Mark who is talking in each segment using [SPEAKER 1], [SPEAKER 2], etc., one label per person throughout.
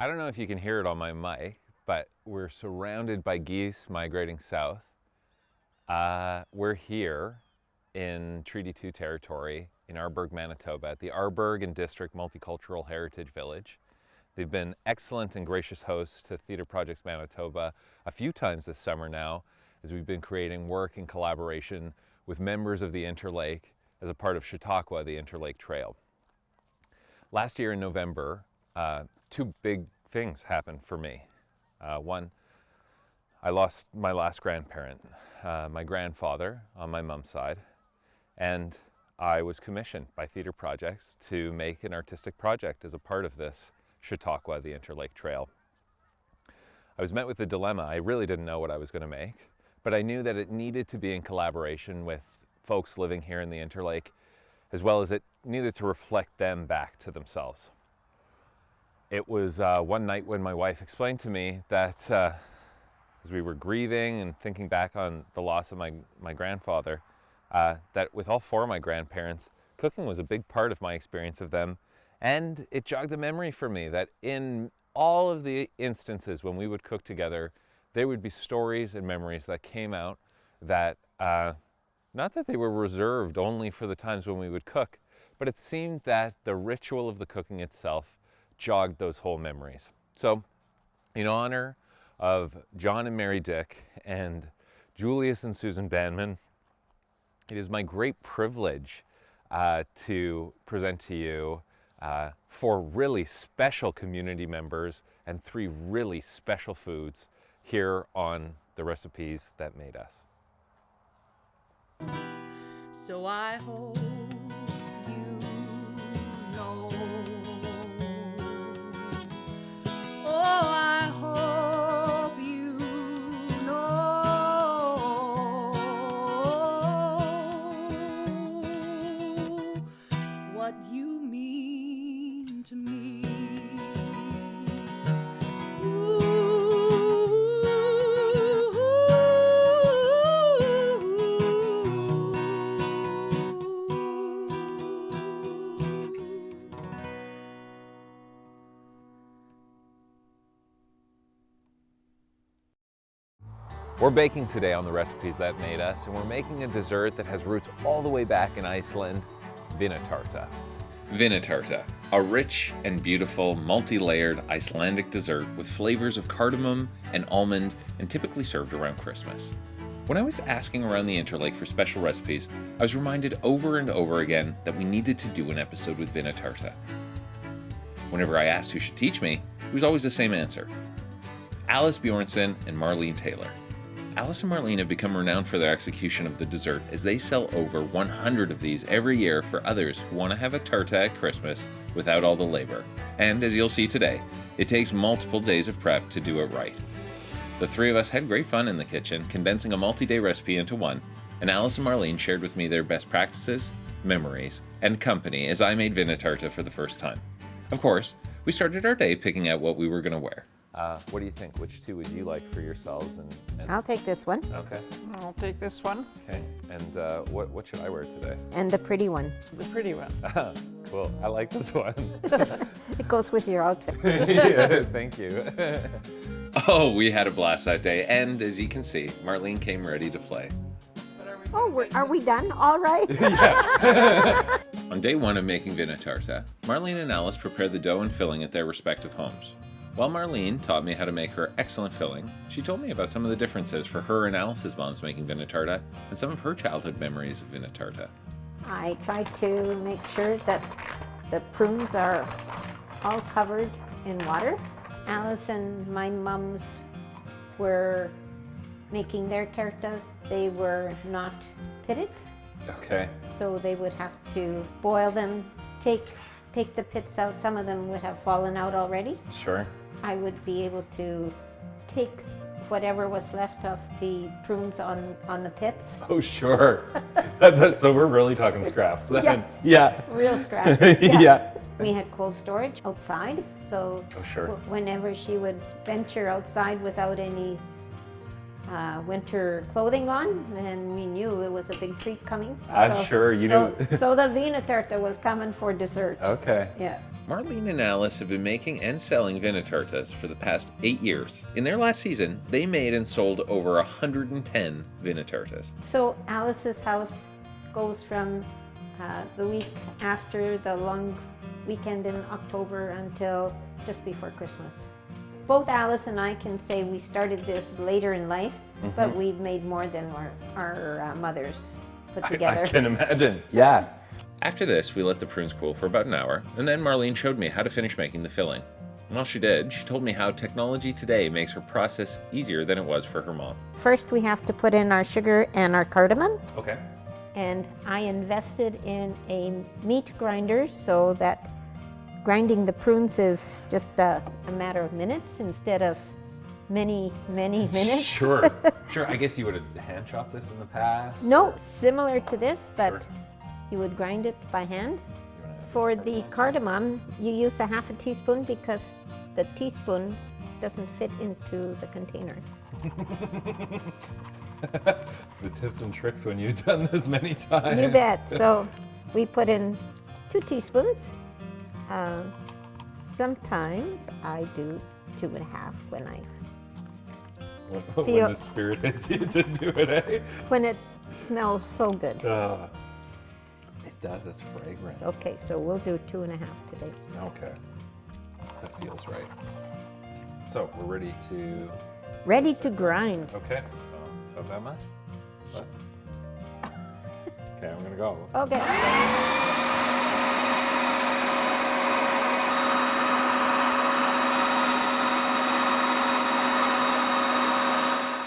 [SPEAKER 1] I don't know if you can hear it on my mic, but we're surrounded by geese migrating south. We're here in Treaty 2 territory in Arborg, Manitoba, at the Arborg and District Multicultural Heritage Village. They've been excellent and gracious hosts to Theatre Projects Manitoba a few times this summer now, as we've been creating work in collaboration with members of the Interlake as a part of Chautauqua, the Interlake Trail. Last year in November, two big things happened for me. One, I lost my last grandparent, my grandfather on my mom's side, and I was commissioned by Theatre Projects to make an artistic project as a part of this Chautauqua, the Interlake Trail. I was met with the dilemma. I really didn't know what I was going to make, but I knew that it needed to be in collaboration with folks living here in the Interlake, as well as it needed to reflect them back to themselves. It was one night when my wife explained to me that as we were grieving and thinking back on the loss of my grandfather, that with all four of my grandparents, cooking was a big part of my experience of them. And it jogged a memory for me that in all of the instances when we would cook together, there would be stories and memories that came out that, not that they were reserved only for the times when we would cook, but it seemed that the ritual of the cooking itself jogged those whole memories. So in honor of John and Mary Dick and Julius and Susan Banman, it is my great privilege to present to you four really special community members and three really special foods here on the Recipes That Made Us.
[SPEAKER 2] So I hope you know. Oh, I hope you know what you mean to me.
[SPEAKER 1] We're baking today on the Recipes That Made Us, and we're making a dessert that has roots all the way back in Iceland, Vinaterta. Vinaterta, a rich and beautiful multi-layered Icelandic dessert with flavors of cardamom and almond and typically served around Christmas. When I was asking around the Interlake for special recipes, I was reminded over and over again that we needed to do an episode with Vinaterta. Whenever I asked who should teach me, it was always the same answer: Alice Bjornson and Marlene Taylor. Alice and Marlene have become renowned for their execution of the dessert, as they sell over 100 of these every year for others who want to have a terta at Christmas without all the labor. And as you'll see today, it takes multiple days of prep to do it right. The three of us had great fun in the kitchen, condensing a multi-day recipe into one, and Alice and Marlene shared with me their best practices, memories, and company as I made Vinaterta for the first time. Of course, we started our day picking out what we were going to wear. What do you think? Which two would you like for yourselves? And
[SPEAKER 3] I'll take this one.
[SPEAKER 1] Okay.
[SPEAKER 4] I'll take this one.
[SPEAKER 1] Okay. And what should I wear today?
[SPEAKER 3] And the pretty one.
[SPEAKER 4] The pretty one.
[SPEAKER 1] Cool. I like this one.
[SPEAKER 3] It goes with your outfit.
[SPEAKER 1] Yeah, thank you. Oh, we had a blast that day, and as you can see, Marlene came ready to play.
[SPEAKER 3] Oh, are we done? All right.
[SPEAKER 1] Yeah. On day one of making Vinaterta, Marlene and Alice prepared the dough and filling at their respective homes. While Marlene taught me how to make her excellent filling, she told me about some of the differences for her and Alice's moms making Vinaterta and some of her childhood memories of Vinaterta.
[SPEAKER 3] I tried to make sure that the prunes are all covered in water. Alice and my mums were making their tertas. They were not pitted,
[SPEAKER 1] Okay.
[SPEAKER 3] so they would have to boil them, take the pits out. Some of them would have fallen out already.
[SPEAKER 1] Sure.
[SPEAKER 3] I would be able to take whatever was left of the prunes on the pits.
[SPEAKER 1] Oh, sure. So we're really talking scraps then.
[SPEAKER 3] Yeah.
[SPEAKER 1] Yeah.
[SPEAKER 3] Real scraps.
[SPEAKER 1] Yeah.
[SPEAKER 3] We had cold storage outside, so
[SPEAKER 1] Oh, sure.
[SPEAKER 3] whenever she would venture outside without any winter clothing on, and we knew it was a big treat coming.
[SPEAKER 1] I'm sure you
[SPEAKER 3] so,
[SPEAKER 1] knew.
[SPEAKER 3] So the Vinaterta was coming for dessert.
[SPEAKER 1] Okay.
[SPEAKER 3] Yeah.
[SPEAKER 1] Marlene and Alice have been making and selling Vinatertas for the past 8 years. In their last season, they made and sold over 110 Vinatertas.
[SPEAKER 3] So Alice's house goes from the week after the long weekend in October until just before Christmas. Both Alice and I can say we started this later in life, but we've made more than our mothers put together.
[SPEAKER 1] I can imagine. Yeah. After this, we let the prunes cool for about an hour, and then Marlene showed me how to finish making the filling. And while she did, she told me how technology today makes her process easier than it was for her mom.
[SPEAKER 3] First, we have to put in our sugar and our cardamom.
[SPEAKER 1] Okay.
[SPEAKER 3] And I invested in a meat grinder so that grinding the prunes is just a matter of minutes instead of many minutes.
[SPEAKER 1] Sure. Sure. I guess you would have hand chopped this in the past.
[SPEAKER 3] No, similar to this, but
[SPEAKER 1] Sure.
[SPEAKER 3] you would grind it by hand. For the cardamom, you use a half a teaspoon because the teaspoon doesn't fit into the container.
[SPEAKER 1] The tips and tricks when you've done this many times.
[SPEAKER 3] You bet. So we put in 2 teaspoons. Sometimes I do 2.5 when
[SPEAKER 1] When
[SPEAKER 3] feel-
[SPEAKER 1] the spirit hits you to do it, eh?
[SPEAKER 3] when it smells so good.
[SPEAKER 1] It does. It's fragrant.
[SPEAKER 3] Okay, so we'll do 2.5 today.
[SPEAKER 1] Okay. That feels right. So we're ready to.
[SPEAKER 3] Ready to grind.
[SPEAKER 1] Okay. So about that much? Less? Okay, I'm gonna go.
[SPEAKER 3] Okay.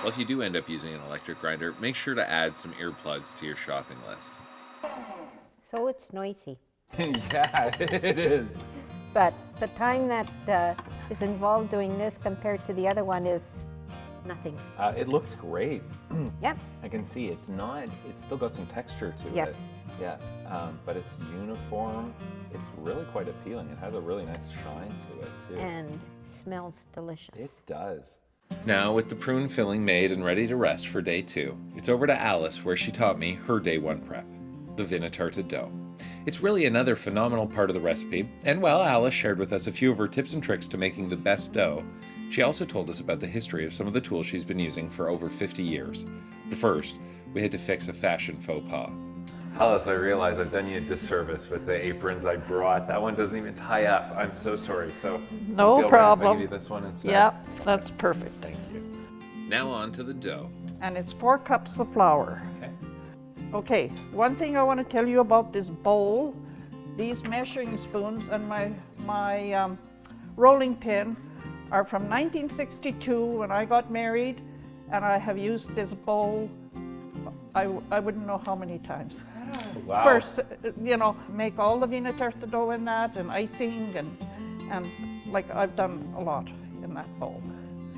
[SPEAKER 1] Well, if you do end up using an electric grinder, make sure to add some earplugs to your shopping list.
[SPEAKER 3] So it's noisy,
[SPEAKER 1] Yeah, it is.
[SPEAKER 3] but the time that is involved doing this compared to the other one is nothing.
[SPEAKER 1] It looks great.
[SPEAKER 3] Yep.
[SPEAKER 1] I can see it's still got some texture to
[SPEAKER 3] Yes.
[SPEAKER 1] it. Yeah, but it's uniform. It's really quite appealing. It has a really nice shine to it, too.
[SPEAKER 3] And smells delicious.
[SPEAKER 1] It does. Now, with the prune filling made and ready to rest for day 2, it's over to Alice where she taught me her day 1 prep, the Vinaterta dough. It's really another phenomenal part of the recipe, and while Alice shared with us a few of her tips and tricks to making the best dough, she also told us about the history of some of the tools she's been using for over 50 years. But first, we had to fix a fashion faux pas. Alice, I realize I've done you a disservice with the aprons I brought. That one doesn't even tie up. I'm so sorry. So
[SPEAKER 4] No
[SPEAKER 1] feel right
[SPEAKER 4] problem.
[SPEAKER 1] if I give you this one instead?
[SPEAKER 4] Yeah, that's perfect.
[SPEAKER 1] Thank you. Now on to the dough.
[SPEAKER 4] And it's 4 cups of flour.
[SPEAKER 1] Okay.
[SPEAKER 4] Okay, one thing I want to tell you about this bowl, these measuring spoons and my rolling pin are from 1962 when I got married, and I have used this bowl, I wouldn't know how many times.
[SPEAKER 1] Wow.
[SPEAKER 4] First, make all the Vinaterta dough in that, and icing, and like I've done a lot in that bowl.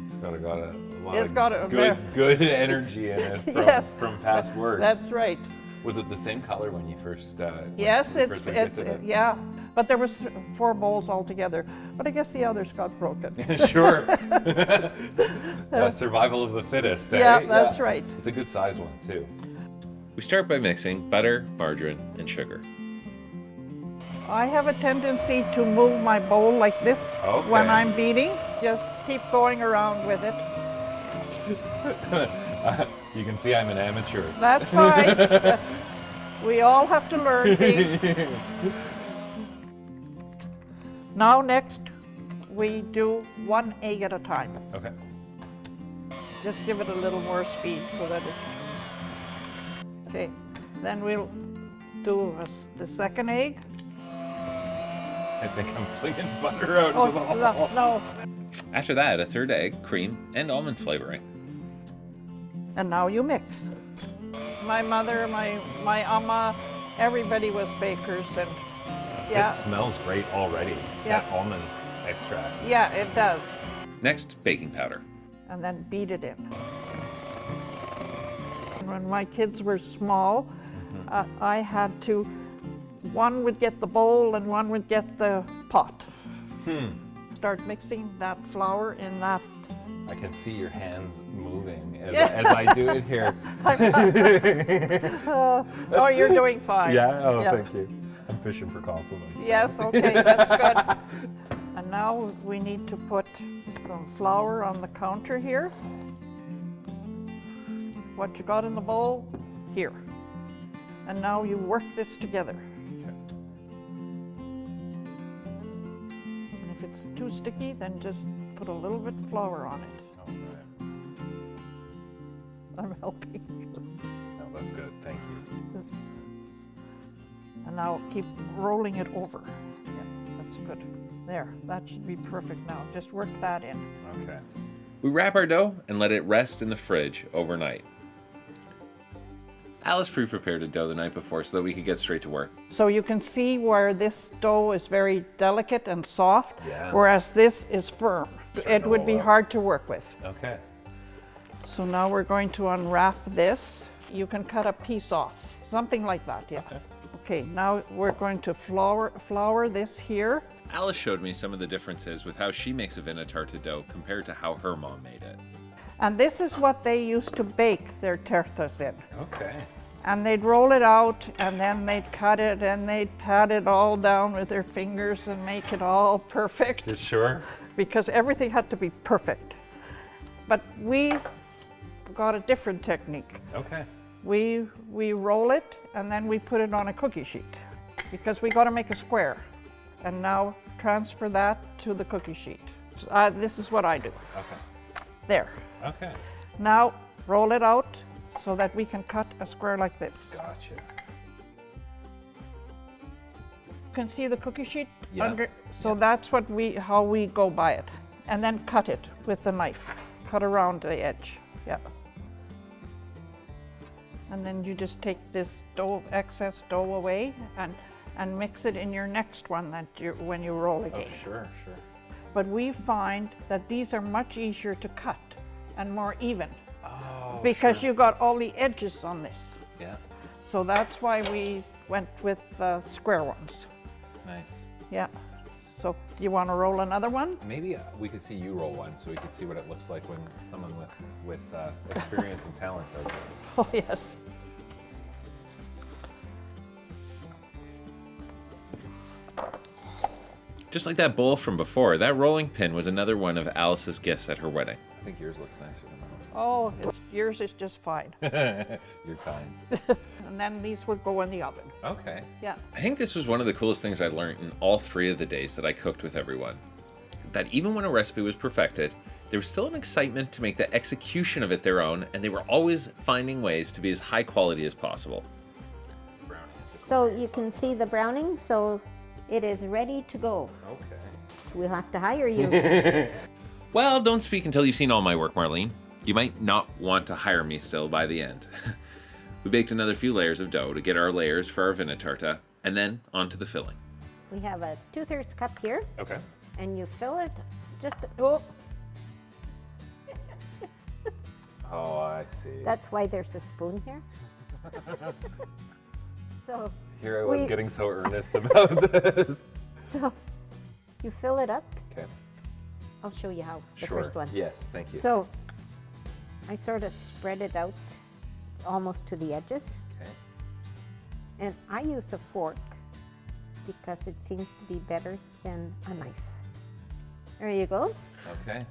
[SPEAKER 1] It's got a lot
[SPEAKER 4] It's
[SPEAKER 1] of
[SPEAKER 4] got a
[SPEAKER 1] good energy in it from,
[SPEAKER 4] Yes.
[SPEAKER 1] from past work.
[SPEAKER 4] That's right.
[SPEAKER 1] Was it the same color when you first
[SPEAKER 4] Yes,
[SPEAKER 1] when you first
[SPEAKER 4] it's
[SPEAKER 1] looked at it?
[SPEAKER 4] yeah, but there was 4 bowls altogether. But I guess the others got broken.
[SPEAKER 1] Sure. Survival of the fittest, eh?
[SPEAKER 4] Yeah, that's right.
[SPEAKER 1] It's a good size one, too. We start by mixing butter, margarine, and sugar.
[SPEAKER 4] I have a tendency to move my bowl like this when
[SPEAKER 1] Okay.
[SPEAKER 4] I'm beating. Just keep going around with it.
[SPEAKER 1] You can see I'm an amateur.
[SPEAKER 4] That's fine. We all have to learn things. Now next, we do 1 egg at a time.
[SPEAKER 1] Okay.
[SPEAKER 4] Just give it a little more speed so that it... Okay, then we'll do the second egg.
[SPEAKER 1] I think I'm flinging butter out
[SPEAKER 4] Oh,
[SPEAKER 1] of the bowl.
[SPEAKER 4] no.
[SPEAKER 1] After that, a third egg, cream, and almond flavoring.
[SPEAKER 4] And now you mix. My mother, my amma, everybody was bakers, and yeah,
[SPEAKER 1] This smells great already.
[SPEAKER 4] Yeah.
[SPEAKER 1] That almond extract.
[SPEAKER 4] yeah, it does.
[SPEAKER 1] Next, baking powder.
[SPEAKER 4] And then beat it in. When my kids were small, I had to, one would get the bowl and one would get the pot. Start mixing that flour in that
[SPEAKER 1] I can see your hands moving as I do it here.
[SPEAKER 4] Oh, you're doing fine.
[SPEAKER 1] Yeah? Oh, thank you. I'm fishing for compliments.
[SPEAKER 4] Yes, okay, that's good. And now we need to put some flour on the counter here. What you got in the bowl, here. And now you work this together.
[SPEAKER 1] Okay.
[SPEAKER 4] And if it's too sticky, then just put a little bit of flour on it.
[SPEAKER 1] All right.
[SPEAKER 4] I'm helping.
[SPEAKER 1] No, that's good. Thank you.
[SPEAKER 4] And now keep rolling it over. Yeah, that's good. There, that should be perfect now. Just work that in.
[SPEAKER 1] Okay.
[SPEAKER 5] We wrap our dough and let it rest in the fridge overnight. Alice pre-prepared a dough the night before so that we could get straight to work.
[SPEAKER 4] So you can see where this dough is very delicate and soft,
[SPEAKER 1] Yeah.
[SPEAKER 4] whereas this is firm. It would be hard to work with.
[SPEAKER 1] Okay.
[SPEAKER 4] So now we're going to unwrap this. You can cut a piece off, something like that, yeah. Okay, now we're going to flour this here.
[SPEAKER 5] Alice showed me some of the differences with how she makes a Vinaterta dough compared to how her mom made it.
[SPEAKER 4] And this is what they used to bake their tertas in.
[SPEAKER 1] Okay.
[SPEAKER 4] And they'd roll it out, and then they'd cut it, and they'd pat it all down with their fingers and make it all perfect.
[SPEAKER 1] You sure?
[SPEAKER 4] Because everything had to be perfect. But we got a different technique.
[SPEAKER 1] Okay.
[SPEAKER 4] We roll it, and then we put it on a cookie sheet, because we got to make a square. And now transfer that to the cookie sheet. This is what I do.
[SPEAKER 1] Okay.
[SPEAKER 4] There.
[SPEAKER 1] Okay.
[SPEAKER 4] Now roll it out so that we can cut a square like this.
[SPEAKER 1] Gotcha.
[SPEAKER 4] You can see the cookie sheet
[SPEAKER 1] Yeah.
[SPEAKER 4] under, so that's what how we go by it. And then cut it with the knife. Cut around the edge. Yeah. And then you just take this excess dough away and mix it in your next one when you roll again.
[SPEAKER 1] Oh, sure.
[SPEAKER 4] But we find that these are much easier to cut and more even,
[SPEAKER 1] Oh,
[SPEAKER 4] because
[SPEAKER 1] sure.
[SPEAKER 4] you got all the edges on this.
[SPEAKER 1] Yeah.
[SPEAKER 4] So that's why we went with square ones.
[SPEAKER 1] Nice.
[SPEAKER 4] Yeah. So do you want to roll another one?
[SPEAKER 1] Maybe we could see you roll one so we could see what it looks like when someone with experience and talent does this.
[SPEAKER 4] Oh, yes.
[SPEAKER 5] Just like that bowl from before, that rolling pin was another one of Alice's gifts at her wedding.
[SPEAKER 1] I think yours looks nicer than
[SPEAKER 4] Oh, yours is just fine.
[SPEAKER 1] mine. You're kind.
[SPEAKER 4] And then these would go in the oven.
[SPEAKER 1] Okay.
[SPEAKER 4] Yeah.
[SPEAKER 5] I think this was one of the coolest things I learned in all 3 of the days that I cooked with everyone. That even when a recipe was perfected, there was still an excitement to make the execution of it their own, and they were always finding ways to be as high quality as possible.
[SPEAKER 3] So you can see the browning, so it is ready to go.
[SPEAKER 1] Okay.
[SPEAKER 3] We'll have to hire you.
[SPEAKER 5] Well, don't speak until you've seen all my work, Marlene. You might not want to hire me still by the end. We baked another few layers of dough to get our layers for our Vinaterta, and then onto the filling.
[SPEAKER 3] We have a 2/3 cup here,
[SPEAKER 1] Okay.
[SPEAKER 3] and you fill it just, oh,
[SPEAKER 1] Oh, I see.
[SPEAKER 3] that's why there's a spoon here. So,
[SPEAKER 1] Here I was
[SPEAKER 3] we-
[SPEAKER 1] getting so earnest about this.
[SPEAKER 3] so you fill it up.
[SPEAKER 1] Okay.
[SPEAKER 3] I'll show you how, the
[SPEAKER 1] Sure.
[SPEAKER 3] first one.
[SPEAKER 1] Yes, thank you.
[SPEAKER 3] So I sort of spread it out. It's almost to the edges.
[SPEAKER 1] Okay.
[SPEAKER 3] And I use a fork because it seems to be better than a knife. There you go.
[SPEAKER 1] Okay.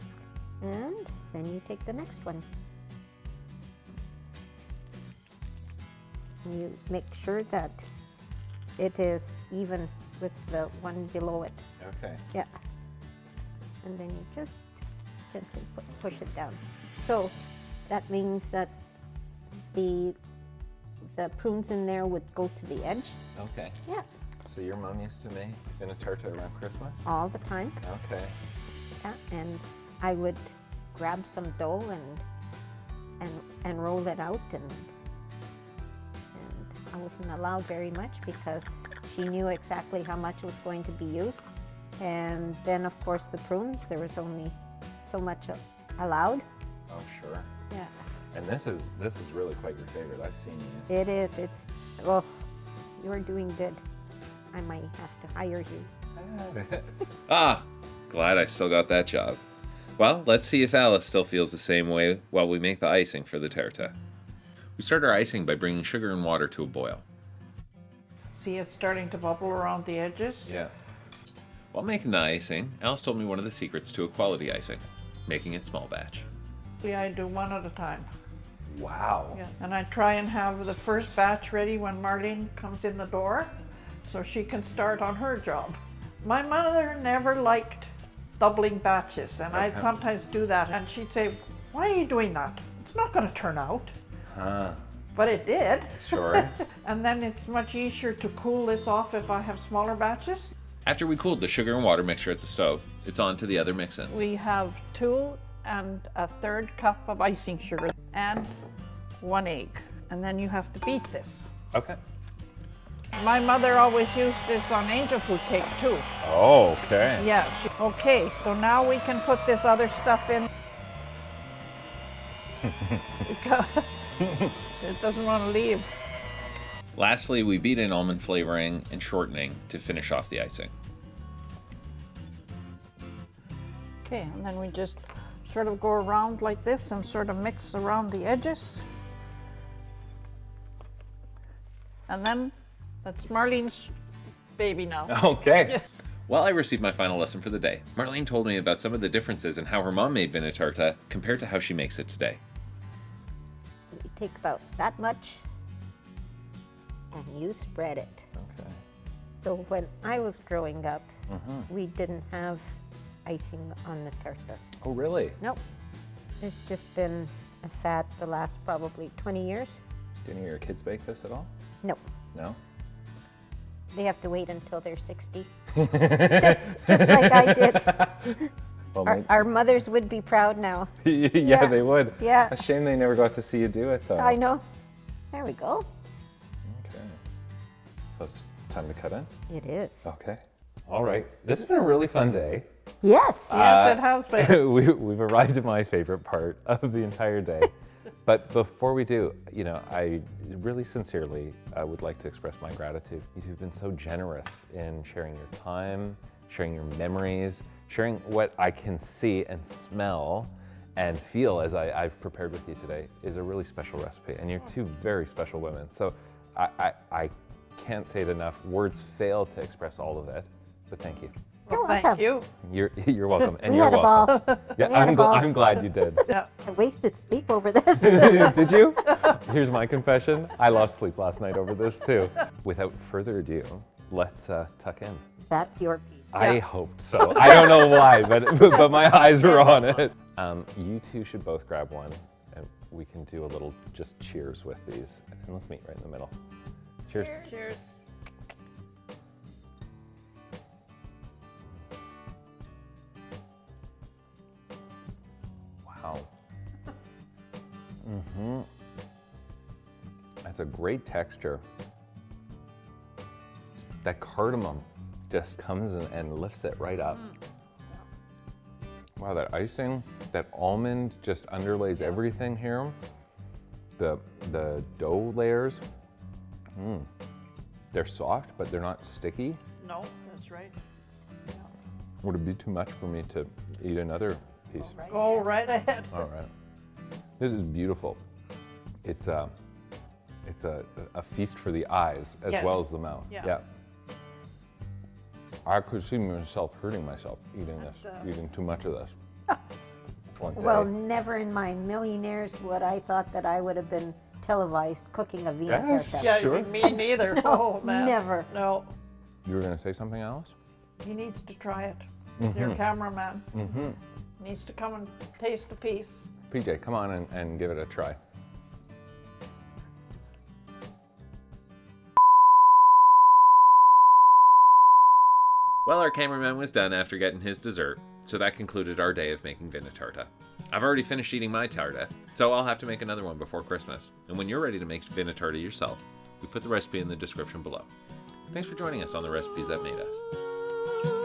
[SPEAKER 3] And then you take the next one. And you make sure that it is even with the one below it.
[SPEAKER 1] Okay.
[SPEAKER 3] Yeah. And then you just gently push it down. So that means that the prunes in there would go to the edge.
[SPEAKER 1] Okay.
[SPEAKER 3] Yeah,
[SPEAKER 1] So your mom used to make Vinaterta around Christmas?
[SPEAKER 3] all the time.
[SPEAKER 1] Okay.
[SPEAKER 3] Yeah, and I would grab some dough and roll it out, and I wasn't allowed very much because she knew exactly how much was going to be used. And then of course the prunes, there was only so much allowed.
[SPEAKER 1] Oh, sure.
[SPEAKER 3] Yeah,
[SPEAKER 1] And this is really quite your favorite. I've seen you.
[SPEAKER 3] it is. It's, well, you're doing good. I might have to hire you.
[SPEAKER 5] Ah, glad I still got that job. Well, let's see if Alice still feels the same way while we make the icing for the terta. We start our icing by bringing sugar and water to a boil.
[SPEAKER 4] See, it's starting to bubble around the edges.
[SPEAKER 1] Yeah.
[SPEAKER 5] While making the icing, Alice told me one of the secrets to a quality icing, making it small batch.
[SPEAKER 4] Yeah, I do one at a time.
[SPEAKER 1] Wow.
[SPEAKER 4] Yeah. And I try and have the first batch ready when Marlene comes in the door so she can start on her job. My mother never liked doubling batches, and I'd sometimes do that, and she'd say, "Why are you doing that? It's not going to turn out."
[SPEAKER 1] Huh.
[SPEAKER 4] But it did.
[SPEAKER 1] Sure.
[SPEAKER 4] And then it's much easier to cool this off if I have smaller batches.
[SPEAKER 5] After we cooled the sugar and water mixture at the stove, it's on to the other mix-ins.
[SPEAKER 4] We have 2 1/3 cup of icing sugar and 1 egg. And then you have to beat this.
[SPEAKER 1] Okay.
[SPEAKER 4] My mother always used this on angel food cake too.
[SPEAKER 1] Oh, okay.
[SPEAKER 4] Yeah. Okay, so now we can put this other stuff in. It doesn't want to leave.
[SPEAKER 5] Lastly, we beat in almond flavoring and shortening to finish off the icing.
[SPEAKER 4] Okay, and then we just sort of go around like this and sort of mix around the edges. And then that's Marlene's baby now.
[SPEAKER 1] Okay.
[SPEAKER 5] While I received my final lesson for the day, Marlene told me about some of the differences in how her mom made Vinaterta compared to how she makes it today.
[SPEAKER 3] You take about that much and you spread it.
[SPEAKER 1] Okay.
[SPEAKER 3] So when I was growing up, we didn't have icing on the tartas.
[SPEAKER 1] Oh, really?
[SPEAKER 3] Nope. It's just been a fad the last probably 20 years.
[SPEAKER 1] Do any of your kids bake this at all?
[SPEAKER 3] Nope.
[SPEAKER 1] No?
[SPEAKER 3] They have to wait until they're 60. just like I did.
[SPEAKER 1] Well,
[SPEAKER 3] Our mothers would be proud now.
[SPEAKER 1] yeah, they would.
[SPEAKER 3] Yeah.
[SPEAKER 1] A shame they never got to see you do it, though.
[SPEAKER 3] I know. There we go.
[SPEAKER 1] Okay. So it's time to cut in?
[SPEAKER 3] It is.
[SPEAKER 1] Okay. All right. This has been a really fun day.
[SPEAKER 3] Yes.
[SPEAKER 4] Yes, it has been.
[SPEAKER 1] We've arrived at my favorite part of the entire day. But before we do, you know, I really sincerely would like to express my gratitude. You've been so generous in sharing your time, sharing your memories, sharing what I can see and smell and feel as I've prepared with you today is a really special recipe. And you're two very special women. So I can't say it enough. Words fail to express all of it. But thank you.
[SPEAKER 3] You're
[SPEAKER 4] Thank
[SPEAKER 3] welcome.
[SPEAKER 4] you.
[SPEAKER 1] You're welcome. And
[SPEAKER 3] We
[SPEAKER 1] you're
[SPEAKER 3] had a
[SPEAKER 1] welcome.
[SPEAKER 3] ball.
[SPEAKER 1] Yeah,
[SPEAKER 3] We had a ball.
[SPEAKER 1] I'm glad you did.
[SPEAKER 4] Yeah.
[SPEAKER 3] I wasted sleep over this.
[SPEAKER 1] Did you? Here's my confession. I lost sleep last night over this too. Without further ado, let's tuck in.
[SPEAKER 3] That's your piece.
[SPEAKER 1] I hoped so. I don't know why, but my eyes were on it. You two should both grab one, and we can do a little just cheers with these. And let's meet right in the middle. Cheers.
[SPEAKER 4] Cheers.
[SPEAKER 1] Wow. That's a great texture. That cardamom just comes and lifts it right up. Wow, that icing, that almond just underlays everything here. The dough layers, they're soft, but they're not sticky.
[SPEAKER 4] No, that's right.
[SPEAKER 1] Would it be too much for me to eat another piece?
[SPEAKER 4] Go right ahead.
[SPEAKER 1] All right. This is beautiful. It's a feast for the eyes as
[SPEAKER 4] Yes.
[SPEAKER 1] well as the mouth.
[SPEAKER 4] Yeah.
[SPEAKER 1] I could see myself hurting myself eating this, eating too much of this. Excellent day.
[SPEAKER 3] Well, never in my millionaires would I thought that I would have been televised cooking a Vinaterta.
[SPEAKER 4] Yeah,
[SPEAKER 1] Sure.
[SPEAKER 4] me neither. Oh, man.
[SPEAKER 3] never.
[SPEAKER 4] No,
[SPEAKER 1] You were going to say something else?
[SPEAKER 4] he needs to try it. Your cameraman needs to come and taste a piece.
[SPEAKER 1] PJ, come on and give it a try.
[SPEAKER 5] Well, our cameraman was done after getting his dessert, so that concluded our day of making Vinaterta. I've already finished eating my tarta, so I'll have to make another one before Christmas. And when you're ready to make Vinaterta yourself, we put the recipe in the description below. Thanks for joining us on the Recipes That Made Us.